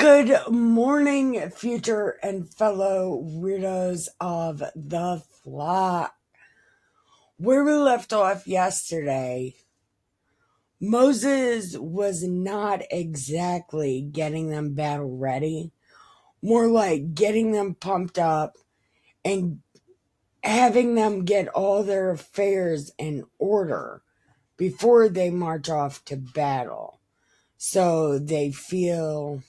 Good morning, future and fellow weirdos of the flock. Where we left off yesterday, Moses was not exactly getting them battle ready, more like getting them pumped up and having them get all their affairs in order before they march off to battle. So they feel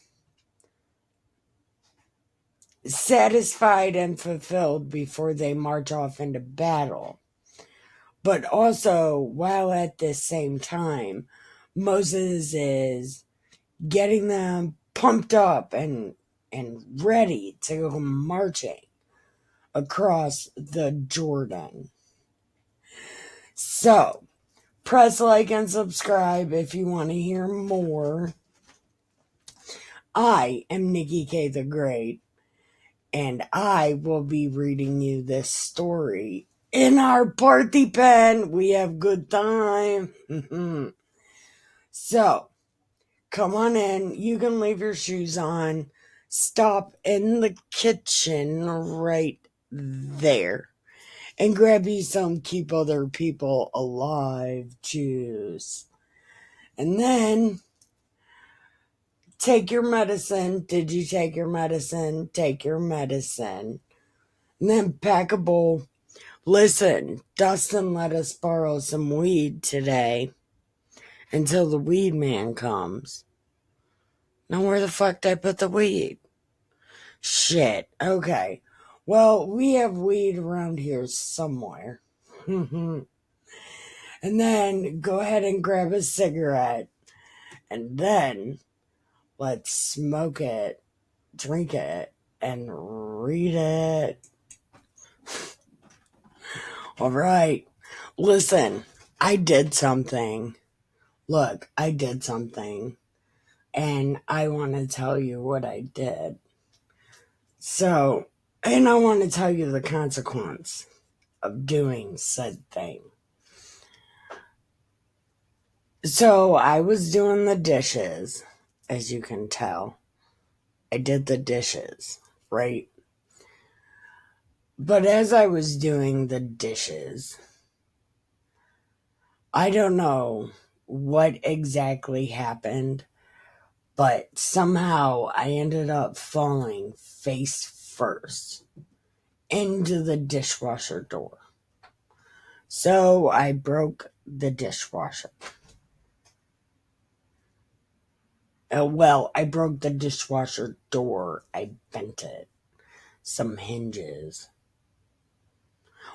satisfied and fulfilled before they march off into battle. But also, while at the same time, Moses is getting them pumped up and ready to go marching across the Jordan. So, press like and subscribe if you want to hear more. I am Nikki K the Great, and I will be reading you this story in our party pen. We have good time. So, come on in. You can leave your shoes on. Stop in the kitchen right there and grab you some Keep Other People Alive juice. And then take your medicine. Did you take your medicine? Take your medicine. And then pack a bowl. Listen, Dustin let us borrow some weed today until the weed man comes. Now where the fuck did I put the weed? Shit, okay. Well, we have weed around here somewhere. And then go ahead and grab a cigarette. And then let's smoke it, drink it, and read it. Alright, listen, I did something. Look, I did something. And I want to tell you what I did. So, and I want to tell you the consequence of doing said thing. So, I was doing the dishes, as you can tell. I did the dishes, right? But as I was doing the dishes, I don't know what exactly happened, but somehow I ended up falling face first into the dishwasher door. So I broke the dishwasher. I broke the dishwasher door. I bent it. Some hinges.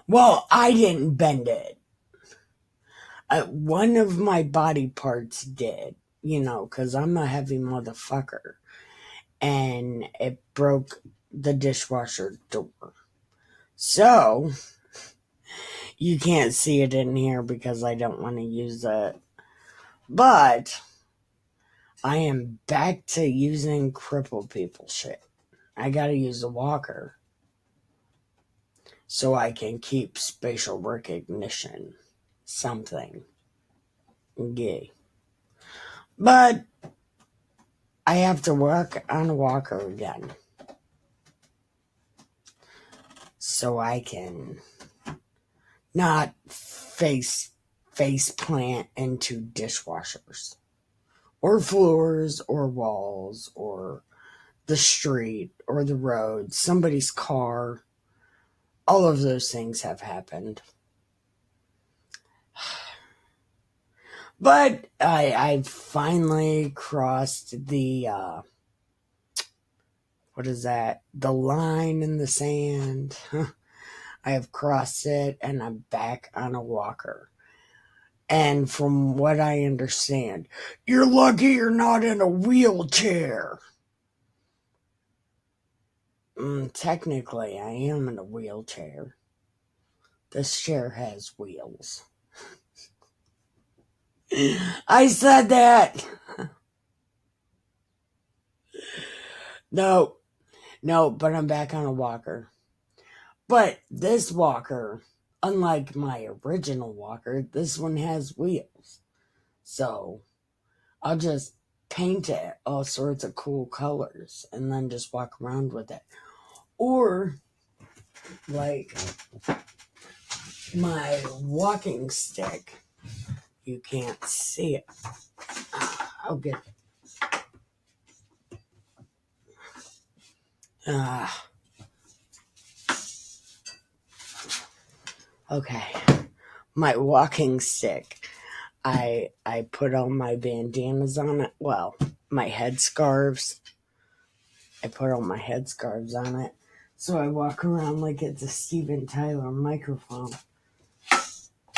Well, I didn't bend it. One of my body parts did, because I'm a heavy motherfucker. And it broke the dishwasher door. So, you can't see it in here because I don't want to use it. But I am back to using crippled people shit. I gotta use a walker so I can keep spatial recognition. Something. Gay. But I have to work on a walker again. So I can not face plant into dishwashers. Or floors, or walls, or the street, or the road, somebody's car. All of those things have happened. But I finally crossed the, what is that? The line in the sand. I have crossed it and I'm back on a walker. And from what I understand, you're lucky you're not in a wheelchair. Technically, I am in a wheelchair. This chair has wheels. I said that. No, but I'm back on a walker. But this walker, unlike my original walker, this one has wheels. So I'll just paint it all sorts of cool colors and then just walk around with it. Or, like, my walking stick. You can't see it. I'll get it. Okay. My walking stick. I put all my bandanas on it. Well, my headscarves. I put all my headscarves on it. So I walk around like it's a Steven Tyler microphone.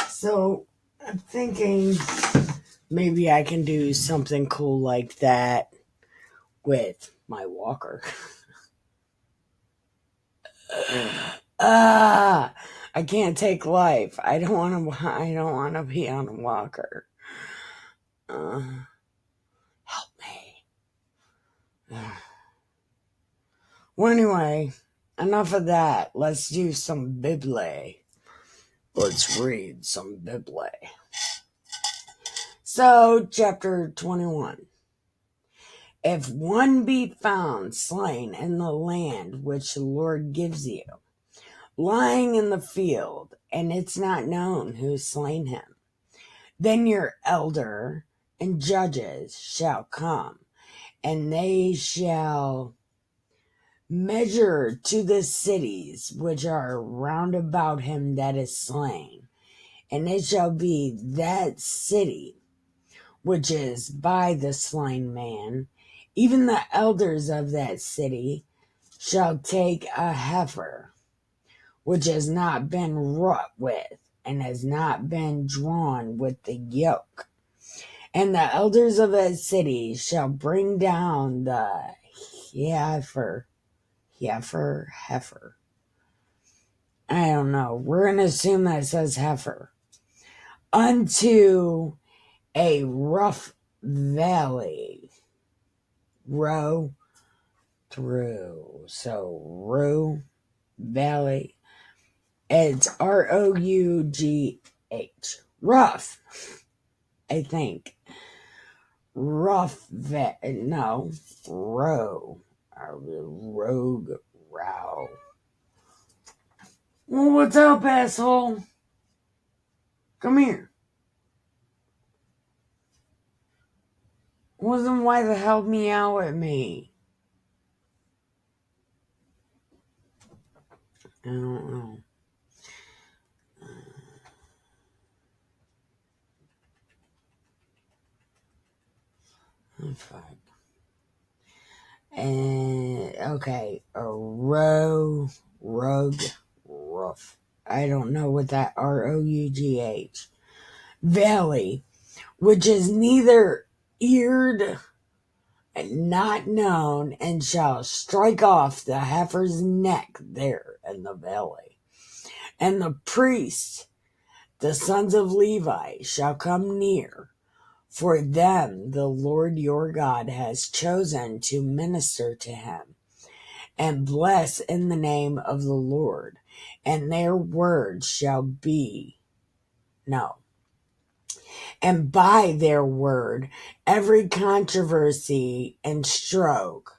So I'm thinking maybe I can do something cool like that with my walker. I can't take life. I don't want to be on a walker. Help me. Well, anyway, enough of that. Let's do some Bible. Let's read some Bible. So, chapter 21. If one be found slain in the land which the Lord gives you, lying in the field, and it's not known who slain him, then your elder and judges shall come, and they shall measure to the cities which are round about him that is slain, and it shall be that city which is by the slain man, even the elders of that city shall take a heifer, which has not been wrought with, and has not been drawn with the yoke. And the elders of that city shall bring down the heifer. I don't know. We're going to assume that it says heifer. Unto a rough valley. Row through. So, row, valley. It's Rough. Rough. I think. Rough. No. Row. Rogue. Row. Well, what's up, asshole? Come here. Wasn't why the hell meow at me? I don't know. Oh, fuck. And, okay. A rogue, rough. I don't know what that Rough. Valley, which is neither eared and not known, and shall strike off the heifer's neck there in the valley. And the priests, the sons of Levi, shall come near, for them the Lord your God has chosen to minister to him, and bless in the name of the Lord, and their word shall be no. And by their word, every controversy and stroke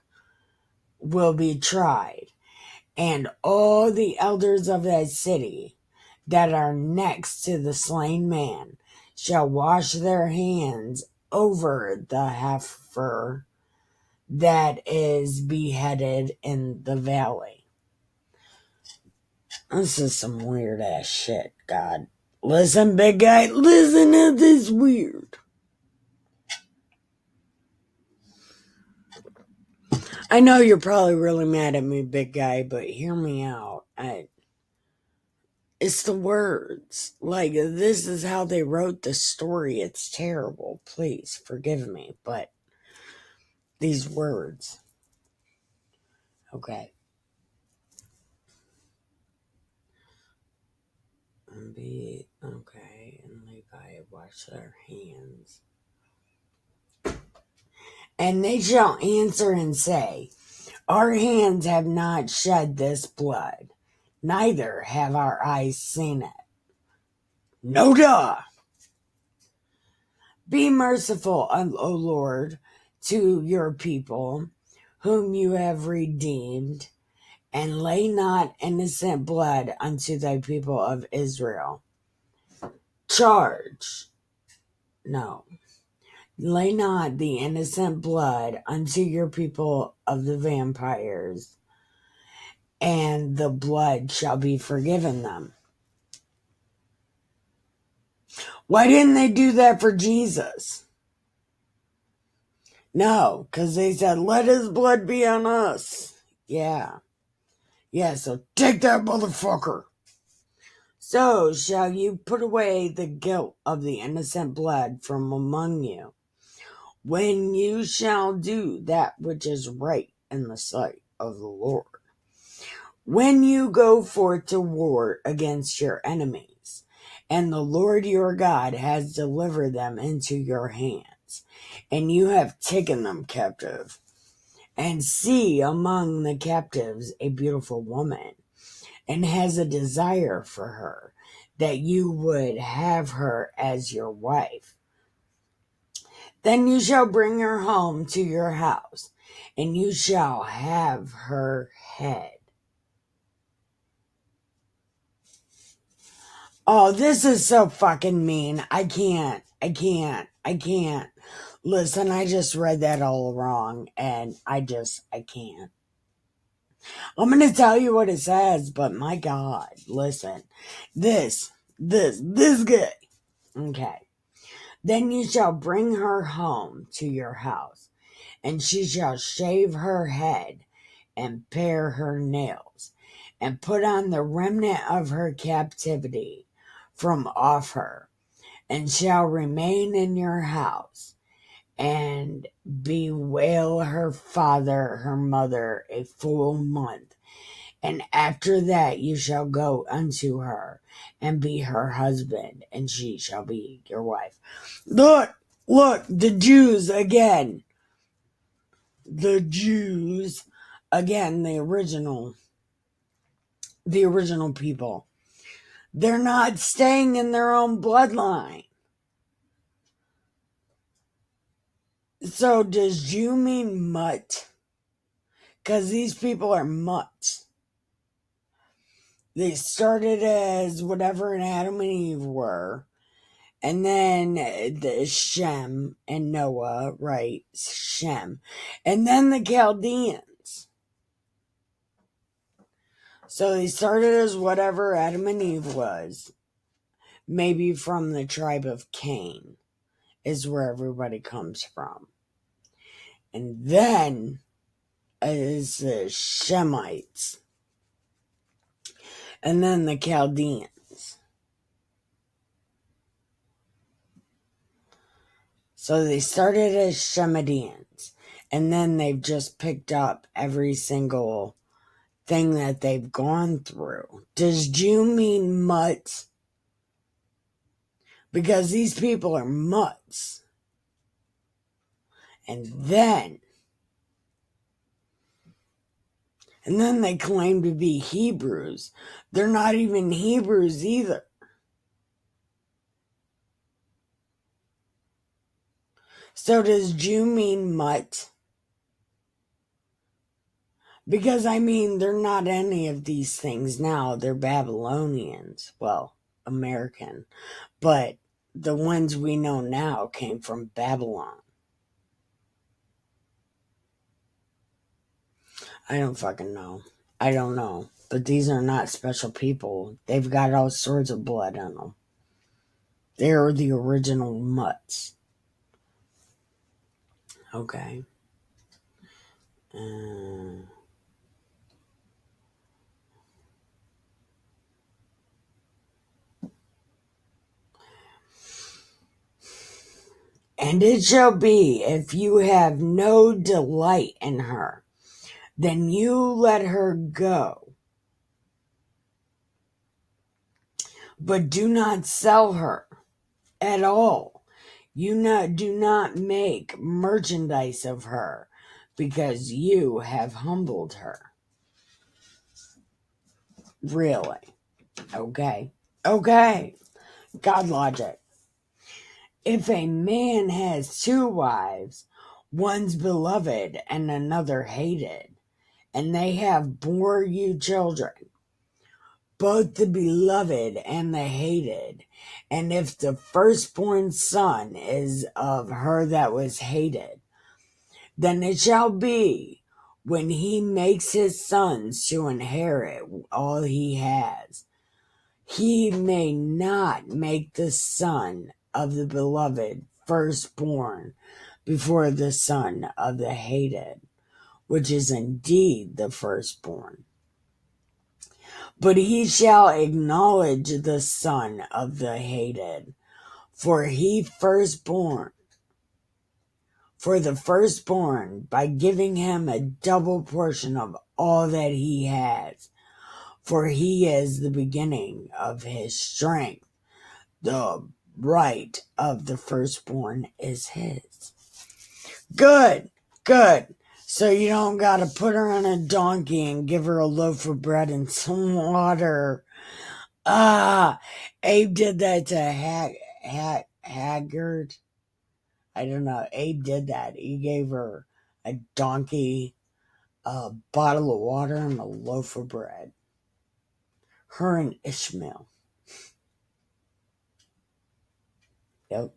will be tried. And all the elders of that city that are next to the slain man shall wash their hands over the heifer that is beheaded in the valley. This is some weird ass shit, God. Listen, big guy, listen to this weird. I know you're probably really mad at me, big guy, but hear me out. It's the words. Like, this is how they wrote the story. It's terrible. Please forgive me, but these words. Okay. And Levi wash their hands. And they shall answer and say, our hands have not shed this blood, neither have our eyes seen it. No duh. Be merciful, O Lord, to your people, whom you have redeemed, and lay not innocent blood unto thy people of Israel. Lay not the innocent blood unto your people of the vampires, and the blood shall be forgiven them. Why didn't they do that for Jesus? No, because they said, let his blood be on us. Yeah, so take that motherfucker. So shall you put away the guilt of the innocent blood from among you, when you shall do that which is right in the sight of the Lord. When you go forth to war against your enemies, and the Lord your God has delivered them into your hands, and you have taken them captive, and see among the captives a beautiful woman, and has a desire for her, that you would have her as your wife, then you shall bring her home to your house, and you shall have her head. Oh, this is so fucking mean. I can't. Listen, I just read that all wrong, and I can't. I'm going to tell you what it says, but my God, listen. This guy. Okay. Then you shall bring her home to your house, and she shall shave her head and pare her nails, and put on the remnant of her captivity from off her, and shall remain in your house, and bewail her father, her mother, a full month. And after that you shall go unto her, and be her husband, and she shall be your wife. Look, the Jews again. The Jews, again, the original people. They're not staying in their own bloodline. So does Jew mean mutt? Because these people are mutts. They started as whatever an Adam and Eve were. And then the Shem and Noah, right? Shem. And then the Chaldeans. So they started as whatever Adam and Eve was. Maybe from the tribe of Cain is where everybody comes from. And then is the Shemites. And then the Chaldeans. So they started as Shemidians. And then they've just picked up every single thing that they've gone through. Does Jew mean mutts? Because these people are mutts. And then they claim to be Hebrews. They're not even Hebrews either. So does Jew mean mutt? Because, I mean, they're not any of these things now. They're Babylonians. Well, American. But the ones we know now came from Babylon. I don't fucking know. I don't know. But these are not special people. They've got all sorts of blood on them. They're the original mutts. Okay. And it shall be, if you have no delight in her, then you let her go. But do not sell her at all. Do not make merchandise of her, because you have humbled her. Really? Okay. God logic. If a man has two wives, one's beloved and another hated, and they have bore you children, both the beloved and the hated. And if the firstborn son is of her that was hated, then it shall be, when he makes his sons to inherit all he has, he may not make the son of the beloved firstborn before the son of the hated, which is indeed the firstborn. But he shall acknowledge the son of the hated, for the firstborn, by giving him a double portion of all that he has, for he is the beginning of his strength. The right of the firstborn is his. Good, good. So you don't gotta put her on a donkey and give her a loaf of bread and some water. Abe did that to Haggard. I don't know. Abe did that. He gave her a donkey, a bottle of water, and a loaf of bread. Her and Ishmael. Yep.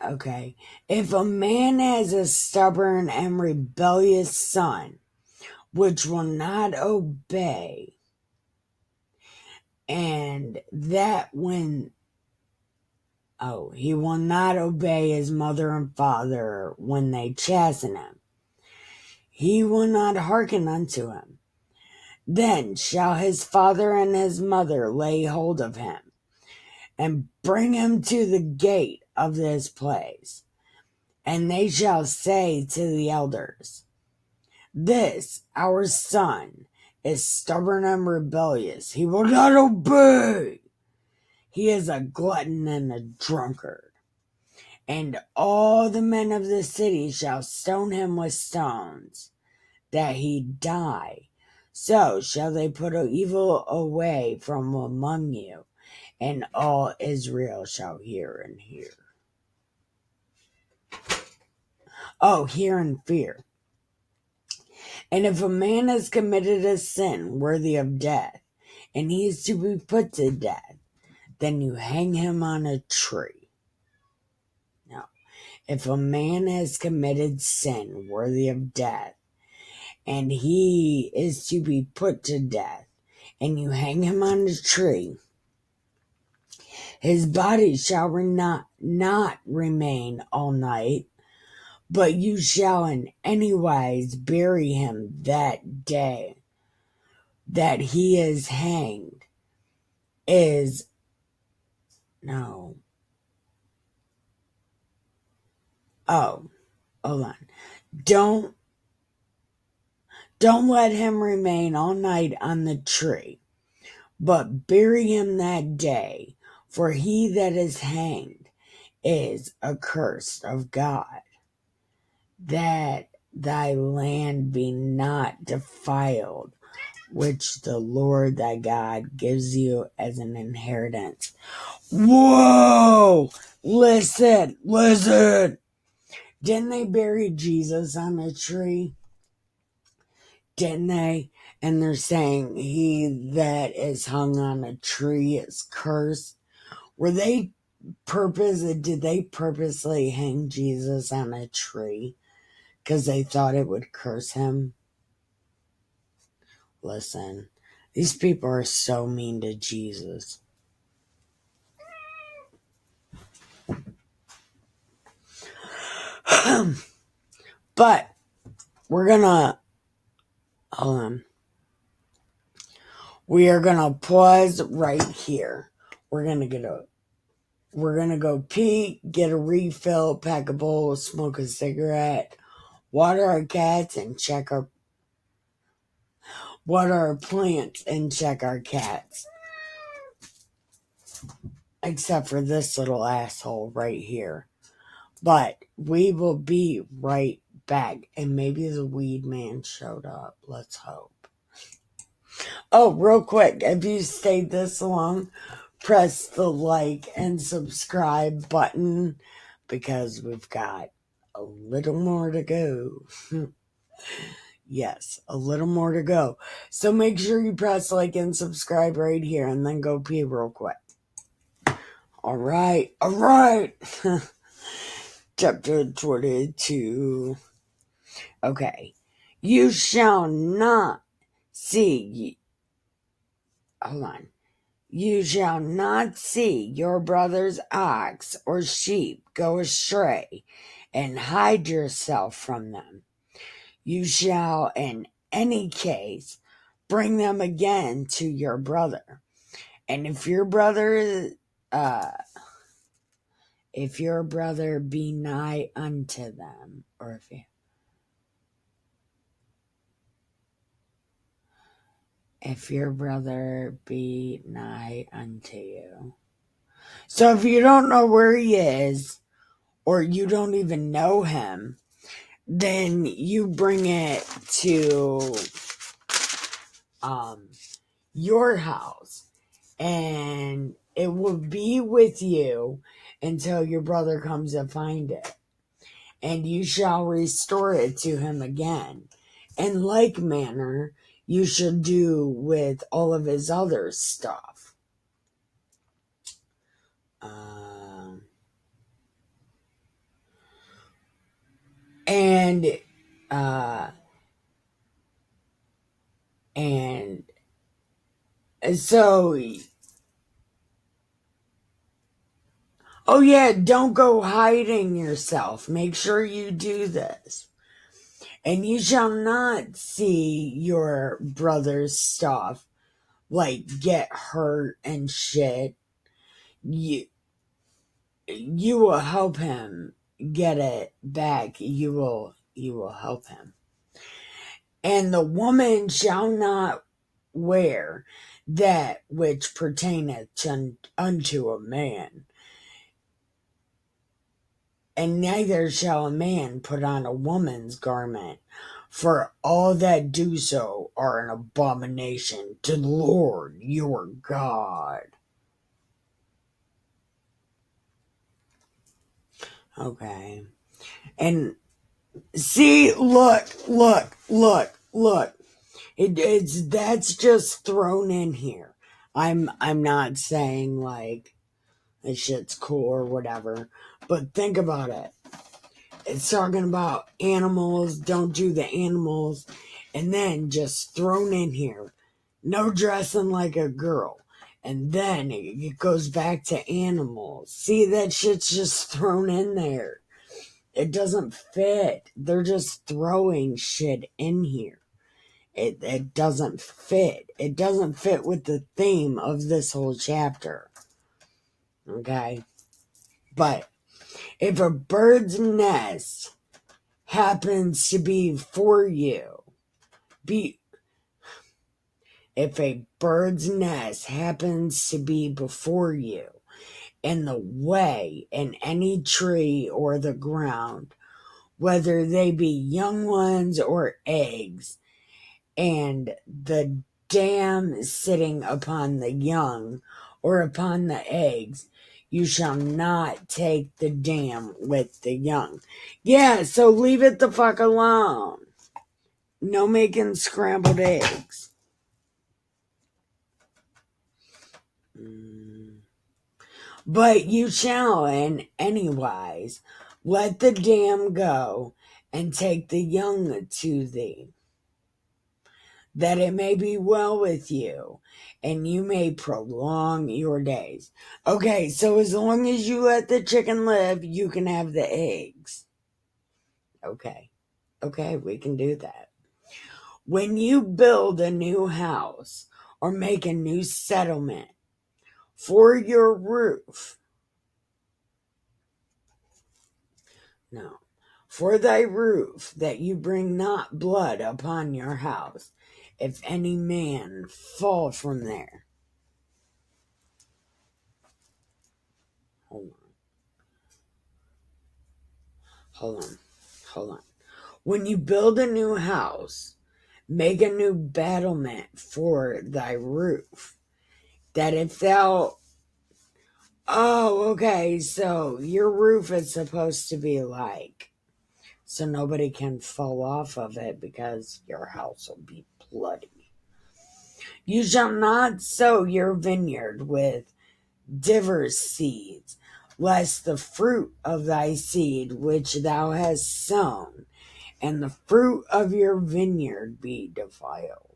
Okay. If a man has a stubborn and rebellious son, which will not obey, and that he will not obey his mother and father when they chasten him, he will not hearken unto him. Then shall his father and his mother lay hold of him, and bring him to the gate of this place. And they shall say to the elders, This our son is stubborn and rebellious. He will not obey. He is a glutton and a drunkard. And all the men of the city shall stone him with stones, that he die. So shall they put evil away from among you, and all Israel shall hear and hear. Hear and fear. And if a man has committed a sin worthy of death, and he is to be put to death, then you hang him on a tree. Now, if a man has committed sin worthy of death, and he is to be put to death, and you hang him on a tree, his body shall not remain all night, but you shall in any wise bury him that day that he is hanged. Hold on. Don't let him remain all night on the tree, but bury him that day, for he that is hanged is accursed of God, that thy land be not defiled, which the Lord thy God gives you as an inheritance. Whoa! Listen! Didn't they bury Jesus on a tree? Didn't they? And they're saying he that is hung on a tree is cursed. Did they purposely hang Jesus on a tree because they thought it would curse him? Listen, these people are so mean to Jesus. But we're gonna hold on. We are gonna pause right here. We're gonna go pee, get a refill, pack a bowl, smoke a cigarette, water our cats, and water our plants and check our cats. except for this little asshole right here. But we will be right back. And maybe the weed man showed up. Let's hope. Oh, real quick, if you stayed this long, press the like and subscribe button because we've got a little more to go. Yes, a little more to go. So make sure you press like and subscribe right here and then go pee real quick. All right. Chapter 22. Okay. You shall not see. Hold on. You shall not see your brother's ox or sheep go astray, and hide yourself from them. You shall, in any case, bring them again to your brother. And if your brother be nigh unto them, or if your brother be nigh unto you. So if you don't know where he is, or you don't even know him, then you bring it to your house, and it will be with you until your brother comes to find it, and you shall restore it to him again. In like manner, you should do with all of his other stuff. And so, oh yeah, don't go hiding yourself. Make sure you do this. And you shall not see your brother's stuff, like, get hurt and shit. You will help him get it back. You will help him. And the woman shall not wear that which pertaineth unto a man, and neither shall a man put on a woman's garment, for all that do so are an abomination to the Lord your God. Okay. And see, look. That's just thrown in here. I'm not saying like this shit's cool or whatever, but think about it. It's talking about animals, don't do the animals, and then just thrown in here, no dressing like a girl. And then it goes back to animals. See, that shit's just thrown in there. It doesn't fit. They're just throwing shit in here. It doesn't fit. It doesn't fit with the theme of this whole chapter. Okay? But if a bird's nest happens to be for you, if a bird's nest happens to be before you, in the way, in any tree or the ground, whether they be young ones or eggs, and the dam sitting upon the young or upon the eggs, you shall not take the dam with the young. Yeah, so leave it the fuck alone. No making scrambled eggs. But you shall in any wise let the dam go and take the young to thee, that it may be well with you, and you may prolong your days. Okay, so as long as you let the chicken live, you can have the eggs. Okay, we can do that. When you build a new house or make a new settlement for your roof, no, for thy roof, that you bring not blood upon your house, if any man fall from there. Hold on. When you build a new house, make a new battlement for thy roof, that if thou... Oh, okay, so your roof is supposed to be like, so nobody can fall off of it because your house will be bloody. You shall not sow your vineyard with divers seeds, lest the fruit of thy seed which thou hast sown, and the fruit of your vineyard be defiled.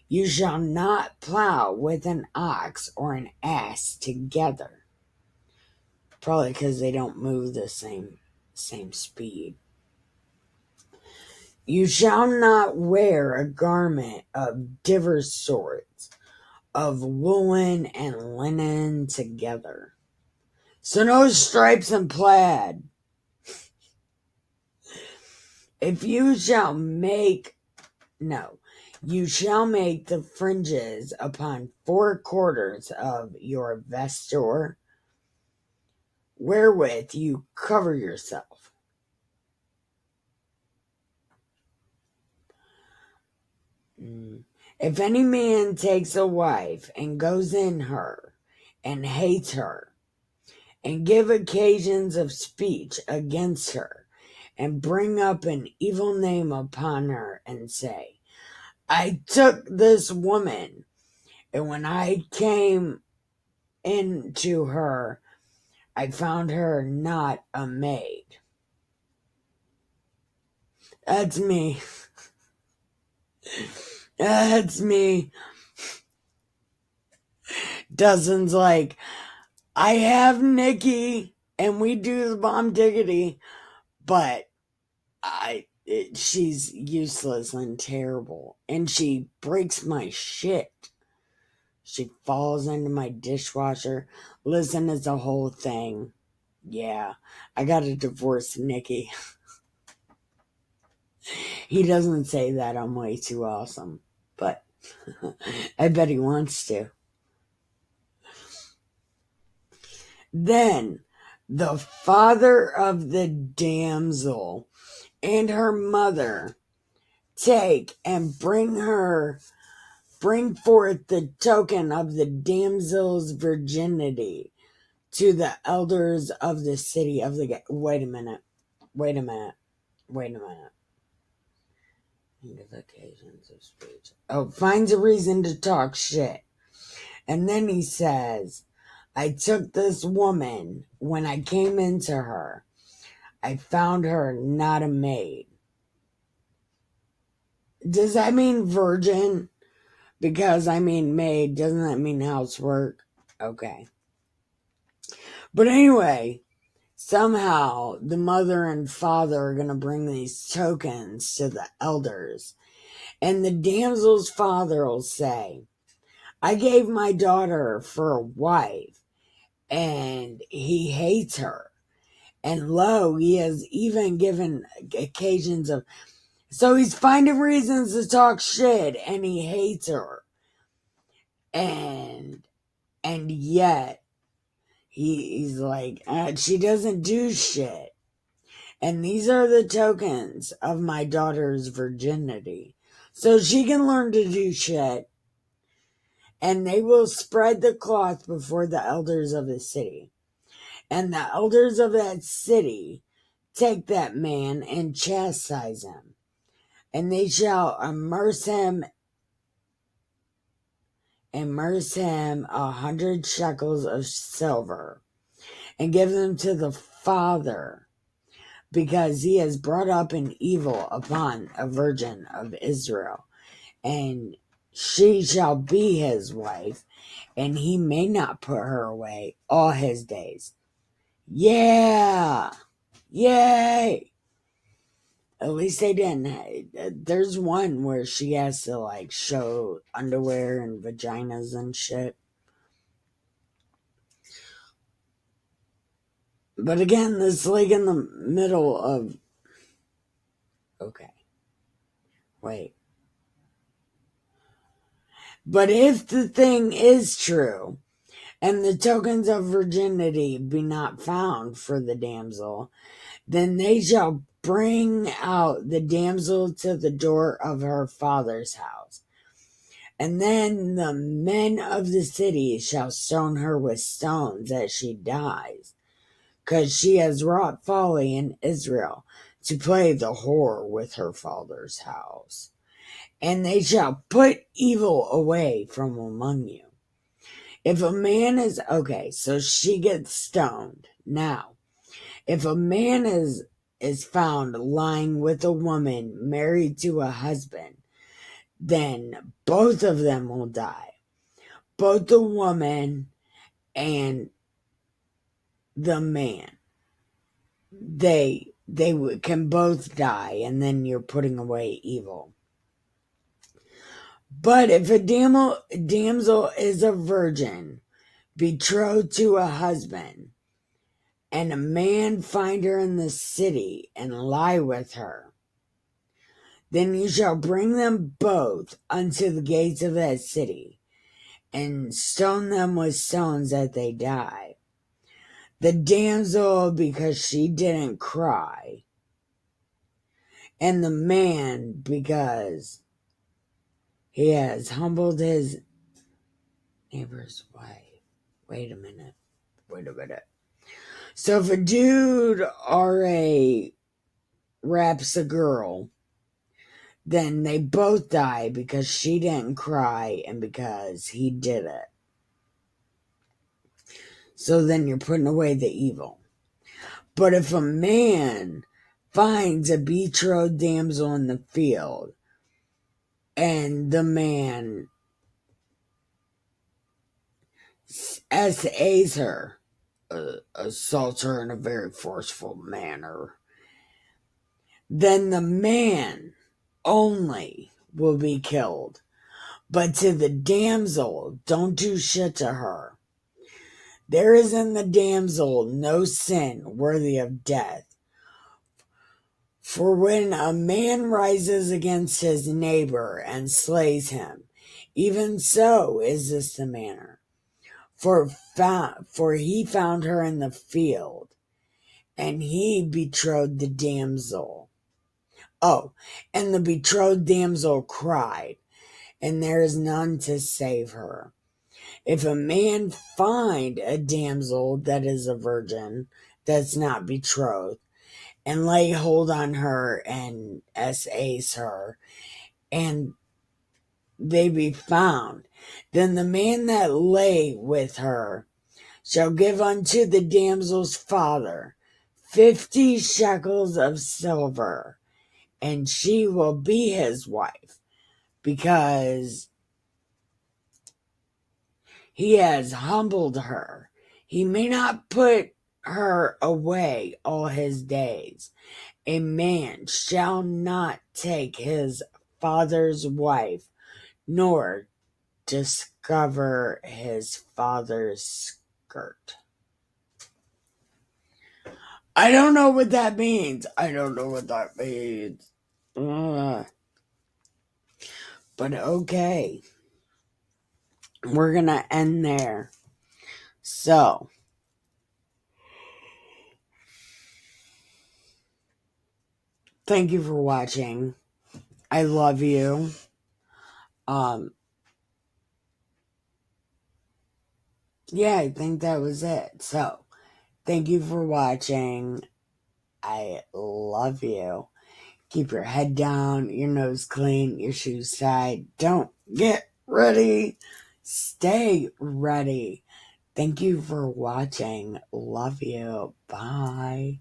You shall not plow with an ox or an ass together. Probably because they don't move the same speed. You shall not wear a garment of divers sorts, of woolen and linen together. So no stripes and plaid. If you shall make... No. You shall make the fringes upon 4 quarters of your vesture, wherewith you cover yourself. If any man takes a wife and goes in her, and hates her, and give occasions of speech against her, and bring up an evil name upon her, and say, I took this woman, and when I came into her, I found her not a maid. That's me. That's me. Dozens like, I have Nikki, and we do the bomb diggity, but she's useless and terrible, and she breaks my shit. She falls into my dishwasher. Listen, it's a whole thing. Yeah, I gotta divorce Nikki. He doesn't say that. I'm way too awesome, but I bet he wants to. Then the father of the damsel and her mother take and bring forth the token of the damsel's virginity to the elders of the city of the... Wait a minute. Think of occasions of speech. Oh, finds a reason to talk shit. And then he says, I took this woman, when I came into her, I found her not a maid. Does that mean virgin? Because I mean maid, doesn't that mean housework? Okay. But anyway, somehow the mother and father are going to bring these tokens to the elders. And the damsel's father will say, I gave my daughter for a wife, and he hates her. And lo, he has even given occasions of... So he's finding reasons to talk shit, and he hates her. And yet, he's like, she doesn't do shit. And these are the tokens of my daughter's virginity. So she can learn to do shit. And they will spread the cloth before the elders of the city. And the elders of that city take that man and chastise him. And they shall immerse him 100 shekels of silver, and give them to the father, because he has brought up an evil upon a virgin of Israel. And she shall be his wife, and he may not put her away all his days. Yeah! Yay! At least they didn't. There's one where she has to like show underwear and vaginas and shit. But again, this like in the middle of... Okay. Wait. But if the thing is true, and the tokens of virginity be not found for the damsel, then they shall bring out the damsel to the door of her father's house. And then the men of the city shall stone her with stones as she dies, 'cause she has wrought folly in Israel, to play the whore with her father's house. And they shall put evil away from among you. If a man is, okay, so she gets stoned. Now, if a man is found lying with a woman married to a husband, then both of them will die. Both the woman and the man. They can both die, and then you're putting away evil. But if a damsel is a virgin, betrothed to a husband, and a man find her in the city and lie with her, then you shall bring them both unto the gates of that city, and stone them with stones that they die. The damsel, because she didn't cry, and the man, because he has humbled his neighbor's wife. Wait a minute. So if a dude raps a girl, then they both die because she didn't cry and because he did it. So then you're putting away the evil. But if a man finds a betrothed damsel in the field, and the man SAs her, assaults her in a very forceful manner, then the man only will be killed. But to the damsel, don't do shit to her. There is in the damsel no sin worthy of death. For when a man rises against his neighbor and slays him, even so is this the manner. For he found her in the field, and he betrothed the damsel. Oh, and the betrothed damsel cried, and there is none to save her. If a man find a damsel that is a virgin, that's not betrothed, and lay hold on her and SAs her, and they be found, then the man that lay with her shall give unto the damsel's father 50 shekels of silver, and she will be his wife, because he has humbled her. He may not put her away all his days. A man shall not take his father's wife, nor discover his father's skirt. I don't know what that means. But okay. We're going to end there. So, thank you for watching. I love you. Yeah, I think that was it. So, thank you for watching. I love you. Keep your head down, your nose clean, your shoes tied. Don't get ready. Stay ready. Thank you for watching. Love you. Bye.